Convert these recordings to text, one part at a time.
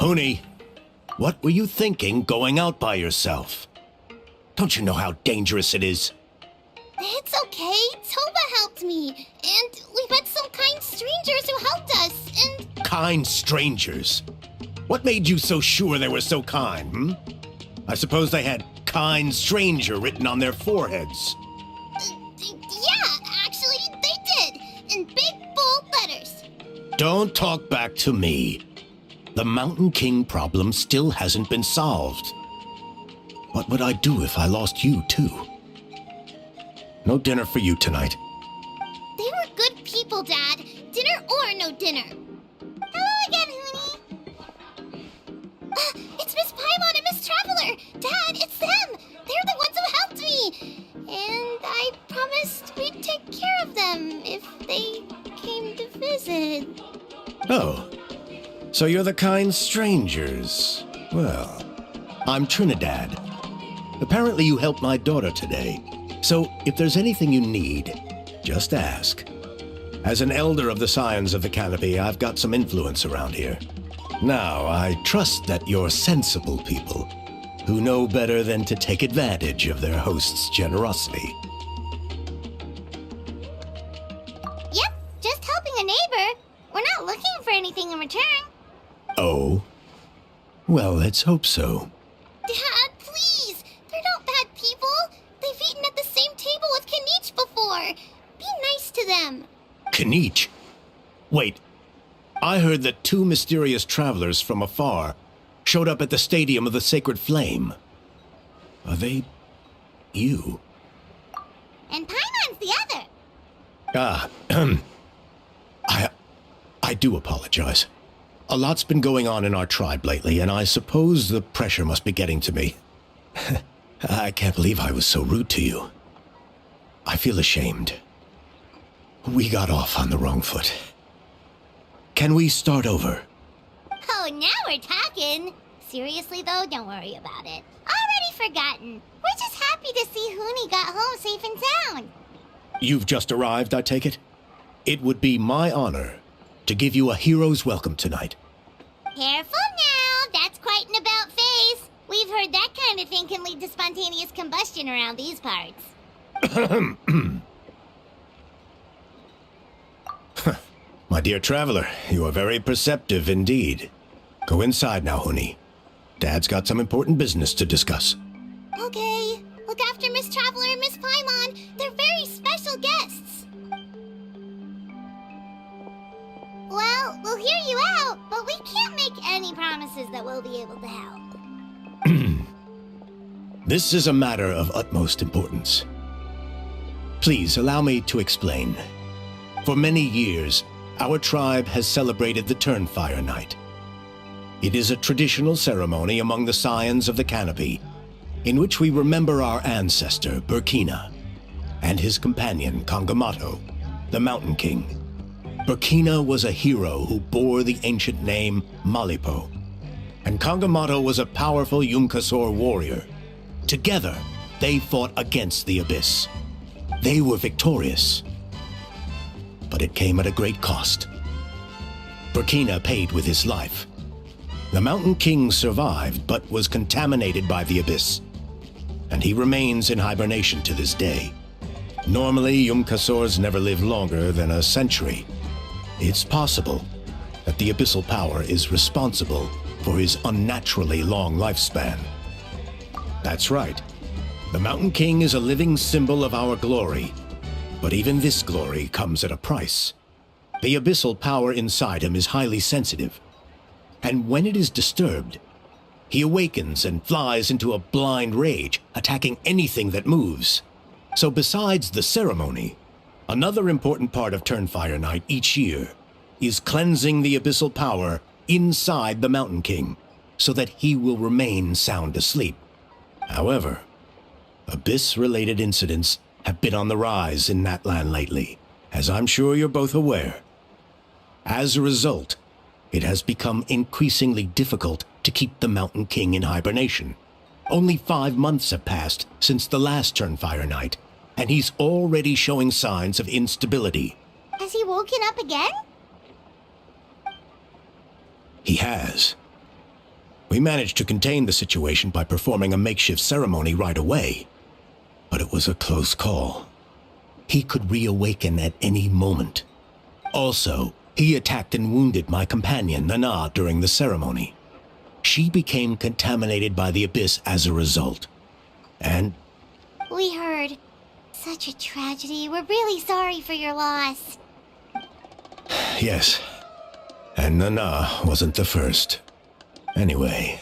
Huni, what were you thinking going out by yourself? Don't you know how dangerous it is? It's okay. Toba helped me. And we met some kind strangers who helped us, and... Kind strangers? What made you so sure they were so kind, hmm? I suppose they had kind stranger written on their foreheads. Yeah, actually, they did. In big, bold letters. Don't talk back to me. The Mountain King problem still hasn't been solved. What would I do if I lost you, too? No dinner for you tonight. They were good people, Dad. Dinner or no dinner. Hello again, Huni. It's Miss Paimon and Miss Traveler. Dad, it's them. They're the ones who helped me. And I promised we'd take care of them if they came to visit. Oh, so you're the kind strangers. Well, I'm Trinidad. Apparently you helped my daughter today. So if there's anything you need, just ask. As an elder of the Scions of the Canopy, I've got some influence around here. Now, I trust that you're sensible people who know better than to take advantage of their host's generosity. Yep, just helping a neighbor. We're not looking for anything in return. Oh? Well, let's hope so. Dad, please! They're not bad people. They've eaten at the same table with Kanich before. Be nice to them. Kanich? Wait, I heard that two mysterious travelers from afar showed up at the Stadium of the Sacred Flame. Are they... you? And Paimon's the other. I do apologize. A lot's been going on in our tribe lately, and I suppose the pressure must be getting to me. I can't believe I was so rude to you. I feel ashamed. We got off on the wrong foot. Can we start over? Oh, now we're talking. Seriously, though, don't worry about it. Already forgotten. We're just happy to see Huni got home safe and sound. You've just arrived, I take it? It would be my honor to give you a hero's welcome tonight. Careful now. That's quite an about-face. We've heard that kind of thing can lead to spontaneous combustion around these parts. My dear traveler, you are very perceptive indeed. Go inside now, Huni. Dad's got some important business to discuss. Okay. Look after Miss Traveler and Miss Paimon. They're very special guests. Well, we'll hear you out, but we can't make any promises that we'll be able to help. This is a matter of utmost importance. Please allow me to explain. For many years, our tribe has celebrated the Turnfire Night. It is a traditional ceremony among the Scions of the Canopy, in which we remember our ancestor, Burkina, and his companion, Kangamato, the Mountain King. Burkina was a hero who bore the ancient name Malipo, and Kangamato was a powerful Yupanqui warrior. Together, they fought against the Abyss. They were victorious, but it came at a great cost. Burkina paid with his life. The Mountain King survived, but was contaminated by the Abyss, and he remains in hibernation to this day. Normally, Yupanqui never live longer than a century. It's possible that the Abyssal power is responsible for his unnaturally long lifespan. That's right. The Mountain King is a living symbol of our glory, but even this glory comes at a price. The abyssal power inside him is highly sensitive, and when it is disturbed, he awakens and flies into a blind rage, attacking anything that moves. So besides the ceremony, another important part of Turnfire Night each year is cleansing the abyssal power inside the Mountain King, so that he will remain sound asleep. However, Abyss-related incidents have been on the rise in that land lately, as I'm sure you're both aware. As a result, it has become increasingly difficult to keep the Mountain King in hibernation. Only 5 months have passed since the last Turnfire Night, and he's already showing signs of instability. Has he woken up again? He has. We managed to contain the situation by performing a makeshift ceremony right away. But it was a close call. He could reawaken at any moment. Also, he attacked and wounded my companion, Nana, during the ceremony. She became contaminated by the Abyss as a result. And... We heard. Such a tragedy. We're really sorry for your loss. Yes. And Nana wasn't the first. Anyway,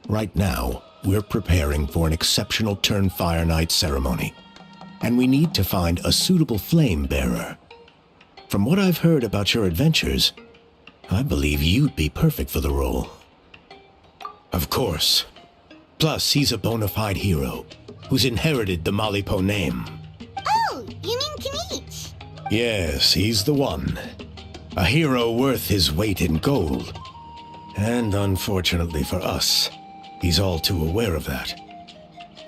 right now, we're preparing for an exceptional Turnfire night ceremony. And we need to find a suitable flame bearer. From what I've heard about your adventures, I believe you'd be perfect for the role. Of course. Plus, he's a bona fide hero, who's inherited the Malipo name. Oh, you mean Kinich? Yes, he's the one. A hero worth his weight in gold. And unfortunately for us, he's all too aware of that.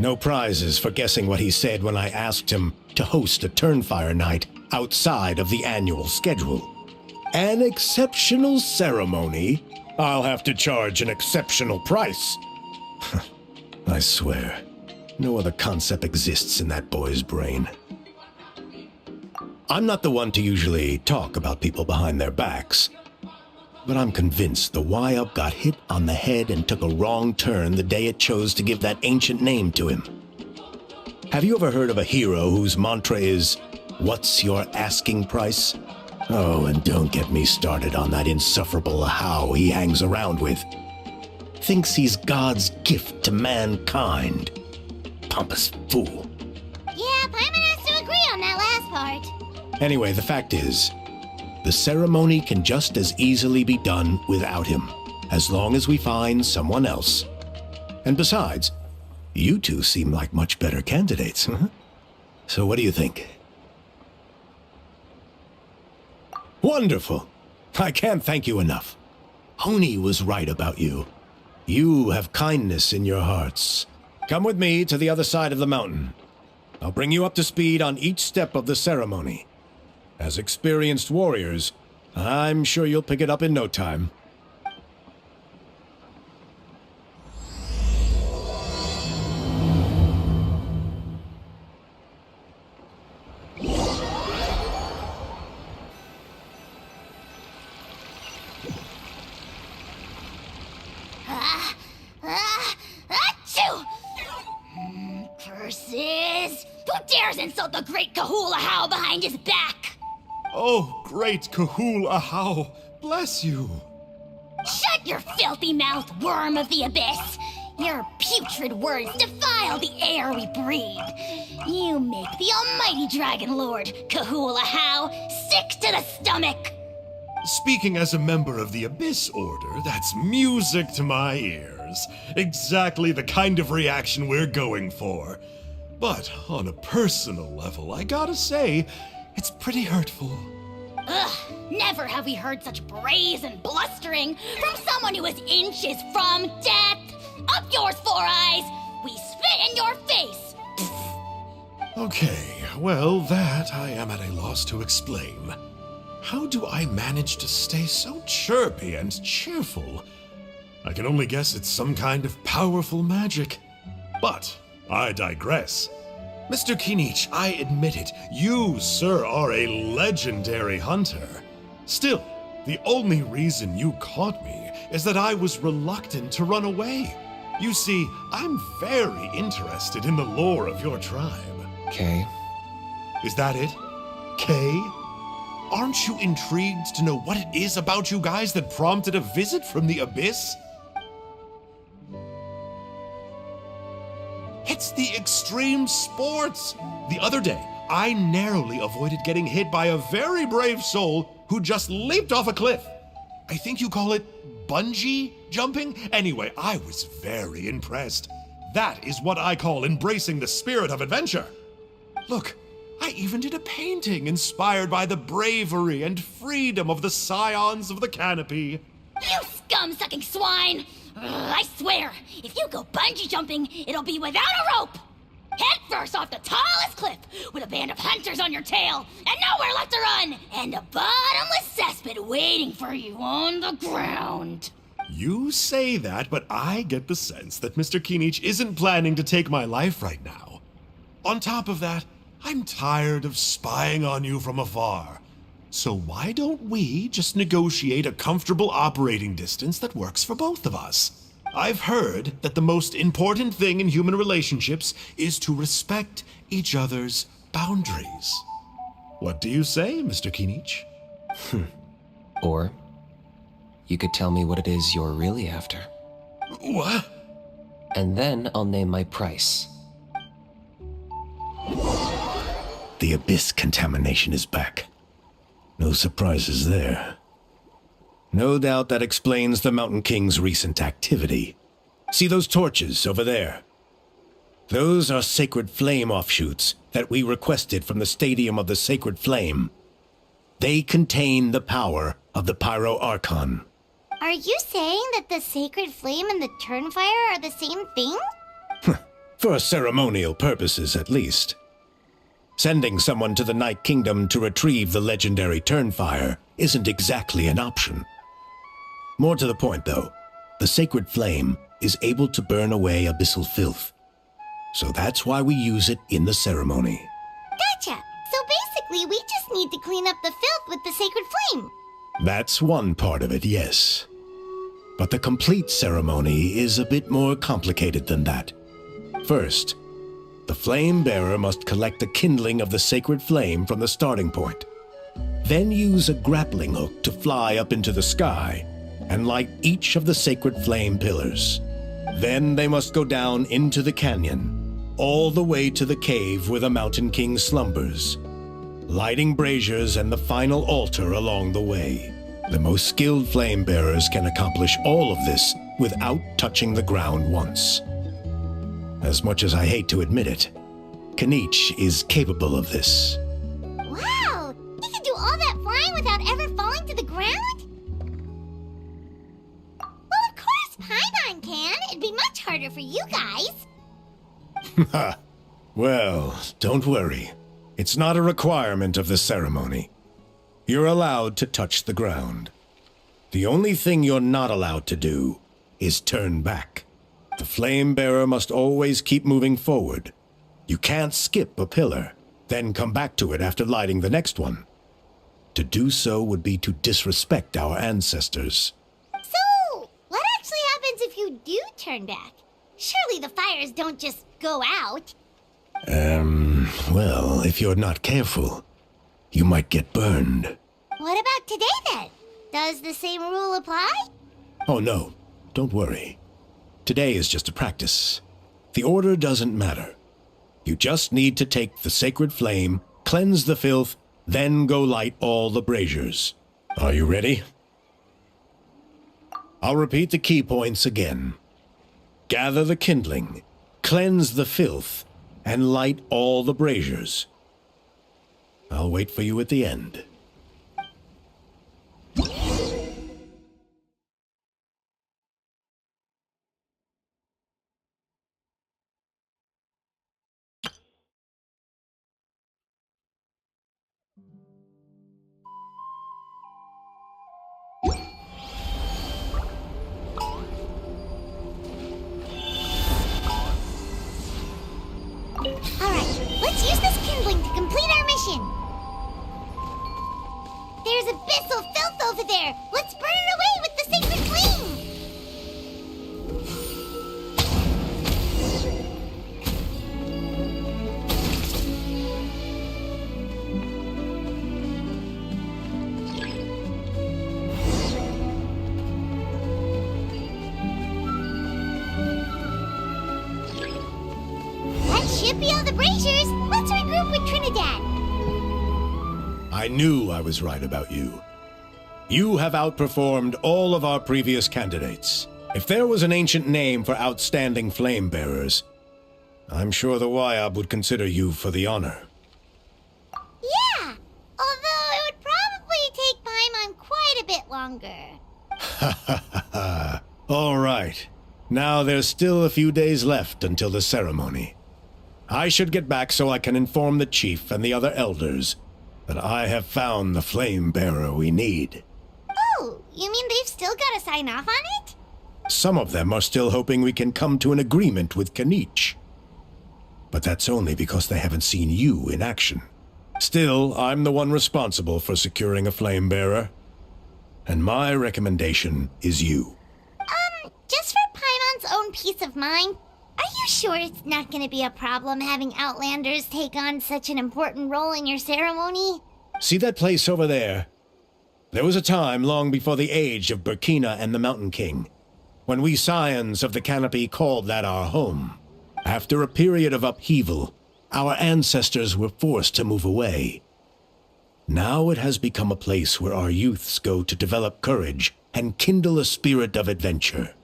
No prizes for guessing what he said when I asked him to host a Turnfire night outside of the annual schedule. An exceptional ceremony? I'll have to charge an exceptional price. I swear, no other concept exists in that boy's brain. I'm not the one to usually talk about people behind their backs, but I'm convinced the Y-Up got hit on the head and took a wrong turn the day it chose to give that ancient name to him. Have you ever heard of a hero whose mantra is, "What's your asking price?" Oh, and don't get me started on that insufferable how he hangs around with. Thinks he's God's gift to mankind. Pompous fool. Yeah, Paimon has to agree on that last part. Anyway, the fact is, the ceremony can just as easily be done without him, as long as we find someone else. And besides, you two seem like much better candidates. So what do you think? Wonderful! I can't thank you enough. Honi was right about you. You have kindness in your hearts. Come with me to the other side of the mountain. I'll bring you up to speed on each step of the ceremony. As experienced warriors, I'm sure you'll pick it up in no time. Achoo! Curses! Who dares insult the great Kahula How behind his back? Oh, great Kahul Ahau, bless you. Shut your filthy mouth, worm of the abyss! Your putrid words defile the air we breathe. You make the almighty Dragon Lord, Kahula How, sick to the stomach! Speaking as a member of the Abyss Order, that's music to my ears. Exactly the kind of reaction we're going for. But on a personal level, I gotta say, it's pretty hurtful. Ugh, never have we heard such brazen blustering from someone who is inches from death! Up yours, Four Eyes! We spit in your face! Okay, well, that I am at a loss to explain. How do I manage to stay so chirpy and cheerful? I can only guess it's some kind of powerful magic. But I digress. Mr. Kinich, I admit it, you, sir, are a legendary hunter. Still, the only reason you caught me is that I was reluctant to run away. You see, I'm very interested in the lore of your tribe. Okay. Is that it? Kay? Aren't you intrigued to know what it is about you guys that prompted a visit from the Abyss? It's the extreme sports! The other day, I narrowly avoided getting hit by a very brave soul who just leaped off a cliff. I think you call it bungee jumping? Anyway, I was very impressed. That is what I call embracing the spirit of adventure. Look, I even did a painting inspired by the bravery and freedom of the scions of the canopy. You scum-sucking swine! I swear, if you go bungee jumping, it'll be without a rope! Head first off the tallest cliff, with a band of hunters on your tail, and nowhere left to run, and a bottomless cesspit waiting for you on the ground. You say that, but I get the sense that Mr. Kinich isn't planning to take my life right now. On top of that, I'm tired of spying on you from afar. So why don't we just negotiate a comfortable operating distance that works for both of us? I've heard that the most important thing in human relationships is to respect each other's boundaries. What do you say, Mr. Kinich? Or you could tell me what it is you're really after. What? And then I'll name my price. The abyss contamination is back. No surprises there. No doubt that explains the Mountain King's recent activity. See those torches over there? Those are sacred flame offshoots that we requested from the Stadium of the Sacred Flame. They contain the power of the Pyro Archon. Are you saying that the Sacred Flame and the Turnfire are the same thing? For ceremonial purposes, at least. Sending someone to the Night Kingdom to retrieve the legendary Turnfire isn't exactly an option. More to the point, though, the Sacred Flame is able to burn away abyssal filth. So that's why we use it in the ceremony. Gotcha! So basically, we just need to clean up the filth with the Sacred Flame. That's one part of it, yes. But the complete ceremony is a bit more complicated than that. First, the flame bearer must collect the kindling of the sacred flame from the starting point. Then use a grappling hook to fly up into the sky and light each of the sacred flame pillars. Then they must go down into the canyon, all the way to the cave where the Mountain King slumbers, lighting braziers and the final altar along the way. The most skilled flame bearers can accomplish all of this without touching the ground once. As much as I hate to admit it, Kinich is capable of this. Wow! He can do all that flying without ever falling to the ground? Well, of course Paimon can. It'd be much harder for you guys. Well, don't worry. It's not a requirement of the ceremony. You're allowed to touch the ground. The only thing you're not allowed to do is turn back. The flame bearer must always keep moving forward. You can't skip a pillar, then come back to it after lighting the next one. To do so would be to disrespect our ancestors. So, what actually happens if you do turn back? Surely the fires don't just go out. Well, if you're not careful, you might get burned. What about today then? Does the same rule apply? Oh no, don't worry. Today is just a practice. The order doesn't matter. You just need to take the sacred flame, cleanse the filth, then go light all the braziers. Are you ready? I'll repeat the key points again. Gather the kindling, cleanse the filth, and light all the braziers. I'll wait for you at the end. Alright, let's use this kindling to complete our mission. There's abyssal filth over there. Let's burn it away with the sacred flame. That should be all the braziers. Let's regroup with Trinidad. I knew I was right about you. You have outperformed all of our previous candidates. If there was an ancient name for outstanding flame bearers, I'm sure the Wayab would consider you for the honor. Yeah, although it would probably take Paimon quite a bit longer. All right. Now there's still a few days left until the ceremony. I should get back so I can inform the chief and the other elders that I have found the flame bearer we need. Oh, you mean they've still got to sign off on it? Some of them are still hoping we can come to an agreement with Kanich. But that's only because they haven't seen you in action. Still, I'm the one responsible for securing a flame bearer. And my recommendation is you. Just for Paimon's own peace of mind, are you sure it's not going to be a problem having Outlanders take on such an important role in your ceremony? See that place over there? There was a time long before the age of Burkina and the Mountain King, when we Scions of the Canopy called that our home. After a period of upheaval, our ancestors were forced to move away. Now it has become a place where our youths go to develop courage and kindle a spirit of adventure.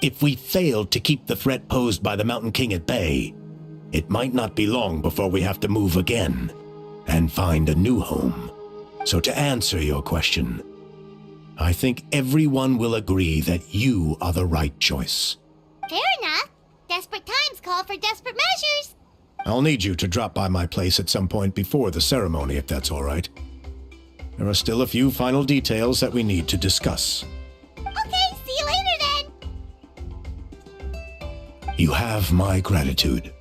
If we failed to keep the threat posed by the Mountain King at bay, it might not be long before we have to move again and find a new home. So to answer your question, I think everyone will agree that you are the right choice. Fair enough. Desperate times call for desperate measures. I'll need you to drop by my place at some point before the ceremony, if that's all right. There are still a few final details that we need to discuss. Okay, see you later then. You have my gratitude.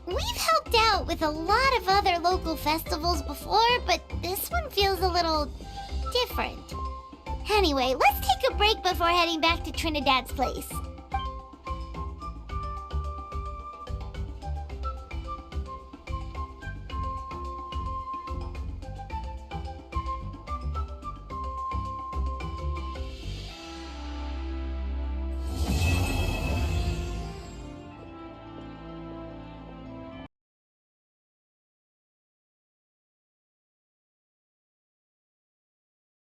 We've helped out with a lot of other local festivals before, but this one feels a little different. Anyway, let's take a break before heading back to Trinidad's place.